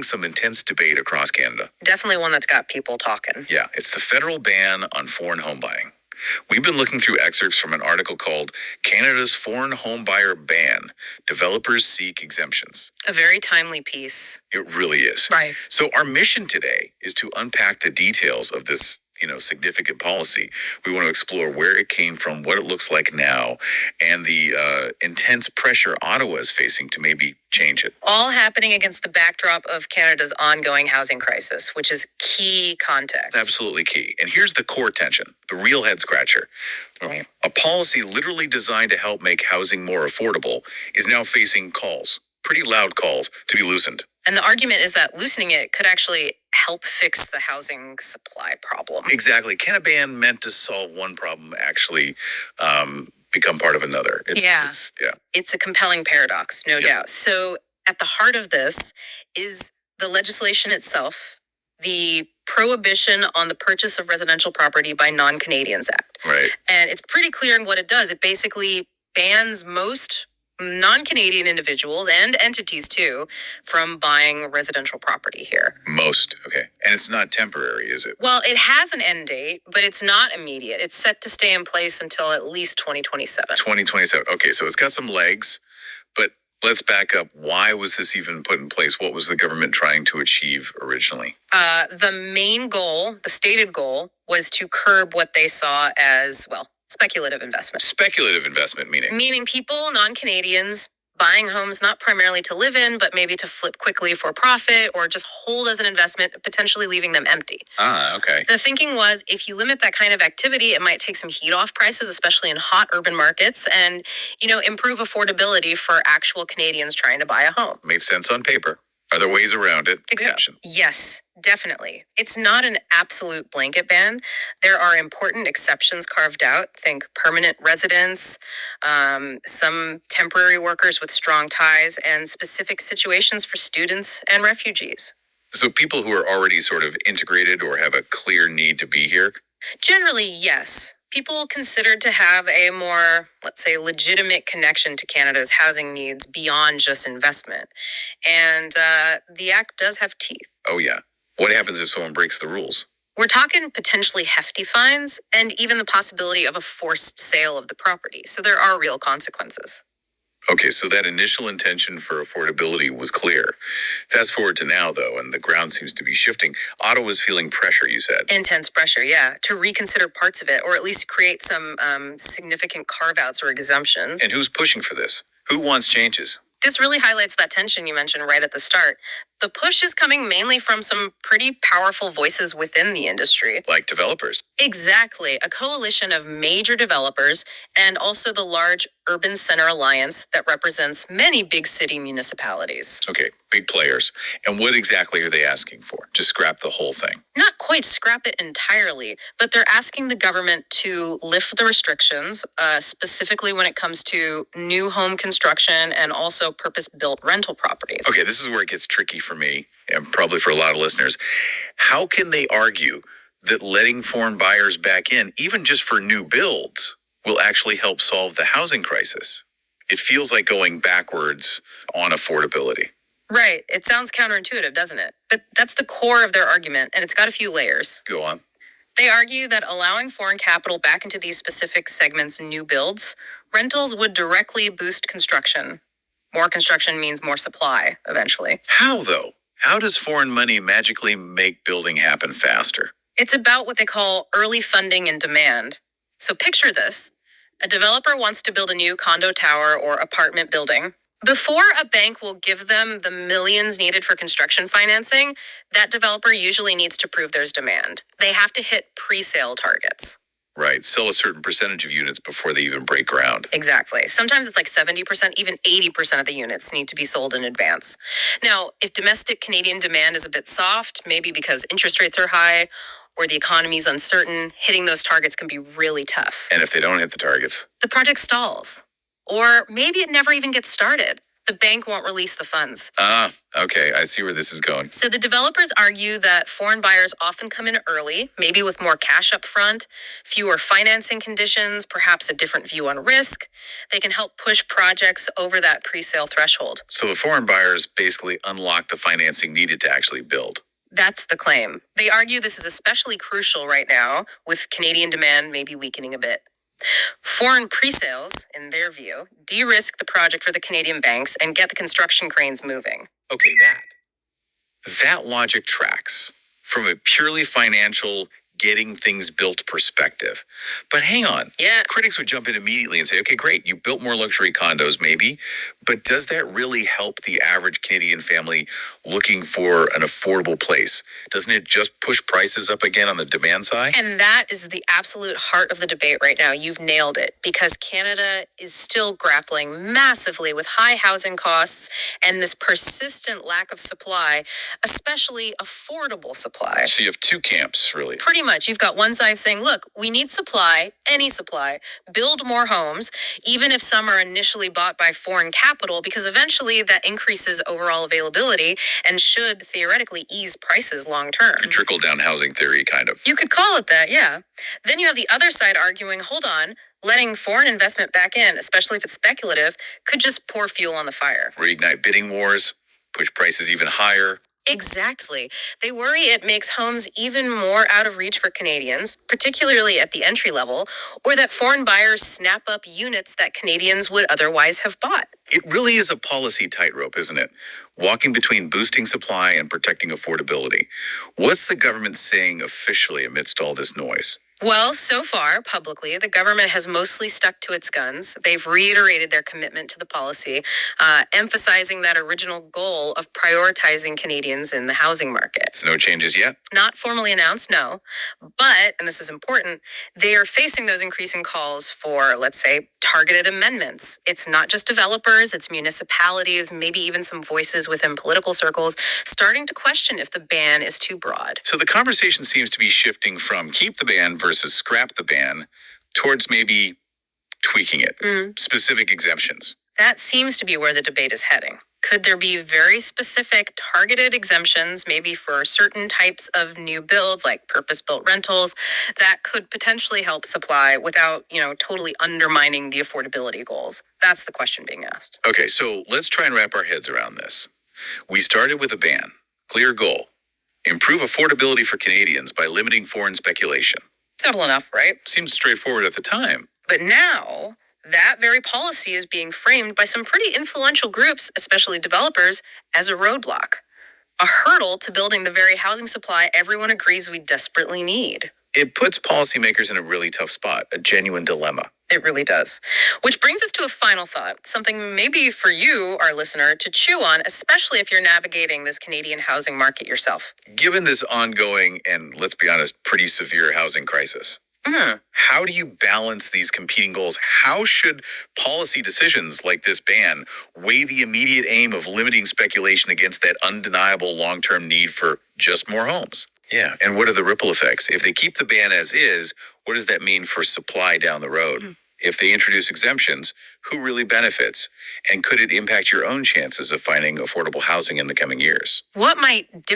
some intense debate across Canada. Definitely one that's got people talking. Yeah, it's the federal ban on foreign home buying. We've been looking through excerpts from an article called Canada's Foreign Home Buyer Ban. Developers Seek Exemptions. A very timely piece. It really is. Right. So our mission today is to unpack the details of this, significant policy. We want to explore where it came from, what it looks like now, and the intense pressure Ottawa is facing to maybe change it. All happening against the backdrop of Canada's ongoing housing crisis, which is key context. Absolutely key. And here's the core tension, the real head scratcher. Right. A policy literally designed to help make housing more affordable is now facing calls, pretty loud calls, to be loosened. And the argument is that loosening it could actually help fix the housing supply problem. Exactly. Can a ban meant to solve one problem actually become part of another? It's a compelling paradox, no doubt. So at the heart of this is the legislation itself, the Prohibition on the Purchase of Residential Property by Non-Canadians Act. Right. And it's pretty clear in what it does. It basically bans most non-Canadian individuals and entities too from buying residential property here. Most, okay. And it's not temporary, is it? Well, it has an end date, but it's not immediate. It's set to stay in place until at least 2027. 2027. Okay, so it's got some legs, but let's back up. Why was this even put in place? What was the government trying to achieve originally? The main goal, the stated goal, was to curb what they saw as, speculative investment. Speculative investment, meaning? Meaning people, non-Canadians, buying homes not primarily to live in, but maybe to flip quickly for profit or just hold as an investment, potentially leaving them empty. Okay. The thinking was if you limit that kind of activity, it might take some heat off prices, especially in hot urban markets, and, improve affordability for actual Canadians trying to buy a home. Made sense on paper. Are there ways around it? Exception. Yes, definitely. It's not an absolute blanket ban. There are important exceptions carved out. Think permanent residents, some temporary workers with strong ties, and specific situations for students and refugees. So people who are already sort of integrated or have a clear need to be here? Generally, yes. People considered to have a more, let's say, legitimate connection to Canada's housing needs beyond just investment. And the act does have teeth. Oh, yeah. What happens if someone breaks the rules? We're talking potentially hefty fines and even the possibility of a forced sale of the property. So there are real consequences. Okay, so that initial intention for affordability was clear. Fast forward to now, though, and the ground seems to be shifting. Ottawa's feeling pressure, you said. Intense pressure, yeah, to reconsider parts of it, or at least create some significant carve-outs or exemptions. And who's pushing for this? Who wants changes? This really highlights that tension you mentioned right at the start. The push is coming mainly from some pretty powerful voices within the industry. Like developers. Exactly. A coalition of major developers and also the large Urban Center Alliance that represents many big city municipalities. Okay, big players. And what exactly are they asking for? Just scrap the whole thing? Not quite scrap it entirely, but they're asking the government to lift the restrictions, specifically when it comes to new home construction and also purpose-built rental properties. Okay, this is where it gets tricky for me, and probably for a lot of listeners. How can they argue that letting foreign buyers back in, even just for new builds, will actually help solve the housing crisis? It feels like going backwards on affordability. Right. It sounds counterintuitive, doesn't it? But that's the core of their argument, and it's got a few layers. Go on. They argue that allowing foreign capital back into these specific segments and new builds, rentals would directly boost construction. More construction means more supply, eventually. How, though? How does foreign money magically make building happen faster? It's about what they call early funding and demand. So picture this. A developer wants to build a new condo tower or apartment building. Before a bank will give them the millions needed for construction financing, that developer usually needs to prove there's demand. They have to hit pre-sale targets. Right, sell a certain percentage of units before they even break ground. Exactly. Sometimes it's like 70%, even 80% of the units need to be sold in advance. Now, if domestic Canadian demand is a bit soft, maybe because interest rates are high or the economy's uncertain, hitting those targets can be really tough. And if they don't hit the targets? The project stalls. Or maybe it never even gets started. the bank won't release the funds. Ah, okay. I see where this is going. So the developers argue that foreign buyers often come in early, maybe with more cash up front, fewer financing conditions, perhaps a different view on risk. They can help push projects over that pre-sale threshold. So the foreign buyers basically unlock the financing needed to actually build. That's the claim. They argue this is especially crucial right now, with Canadian demand maybe weakening a bit. Foreign pre-sales, in their view, de-risk the project for the Canadian banks and get the construction cranes moving. Okay, that logic tracks from a purely financial getting things built perspective. But hang on. Yeah. Critics would jump in immediately and say, okay, great, you built more luxury condos maybe, but does that really help the average Canadian family looking for an affordable place? Doesn't it just push prices up again on the demand side? And that is the absolute heart of the debate right now. You've nailed it, because Canada is still grappling massively with high housing costs and this persistent lack of supply, especially affordable supply. So you have two camps, really. Pretty much. You've got one side saying, look, we need supply, any supply, build more homes, even if some are initially bought by foreign capital, because eventually that increases overall availability and should theoretically ease prices long term. Trickle down housing theory, kind of. You could call it that, yeah. Then you have the other side arguing, hold on, letting foreign investment back in, especially if it's speculative, could just pour fuel on the fire. Reignite bidding wars, push prices even higher. Exactly. They worry it makes homes even more out of reach for Canadians, particularly at the entry level, or that foreign buyers snap up units that Canadians would otherwise have bought. It really is a policy tightrope, isn't it? Walking between boosting supply and protecting affordability. What's the government saying officially amidst all this noise? Well, so far, publicly, the government has mostly stuck to its guns. They've reiterated their commitment to the policy, emphasizing that original goal of prioritizing Canadians in the housing market. No changes yet? Not formally announced, no. But, and this is important, they are facing those increasing calls for, let's say, targeted amendments. It's not just developers, it's municipalities, maybe even some voices within political circles, starting to question if the ban is too broad. So the conversation seems to be shifting from keep the ban versus scrap the ban towards maybe tweaking it, specific exemptions. That seems to be where the debate is heading. Could there be very specific targeted exemptions, maybe for certain types of new builds, like purpose-built rentals, that could potentially help supply without, totally undermining the affordability goals? That's the question being asked. Okay, so let's try and wrap our heads around this. We started with a ban. Clear goal. Improve affordability for Canadians by limiting foreign speculation. Simple enough, right? Seems straightforward at the time. But now, that very policy is being framed by some pretty influential groups, especially developers, as a roadblock. A hurdle to building the very housing supply everyone agrees we desperately need. It puts policymakers in a really tough spot, a genuine dilemma. It really does. Which brings us to a final thought, something maybe for you, our listener, to chew on, especially if you're navigating this Canadian housing market yourself. Given this ongoing and, let's be honest, pretty severe housing crisis, how do you balance these competing goals? How should policy decisions like this ban weigh the immediate aim of limiting speculation against that undeniable long-term need for just more homes? Yeah, and what are the ripple effects? If they keep the ban as is, what does that mean for supply down the road? If they introduce exemptions, who really benefits? And could it impact your own chances of finding affordable housing in the coming years? What might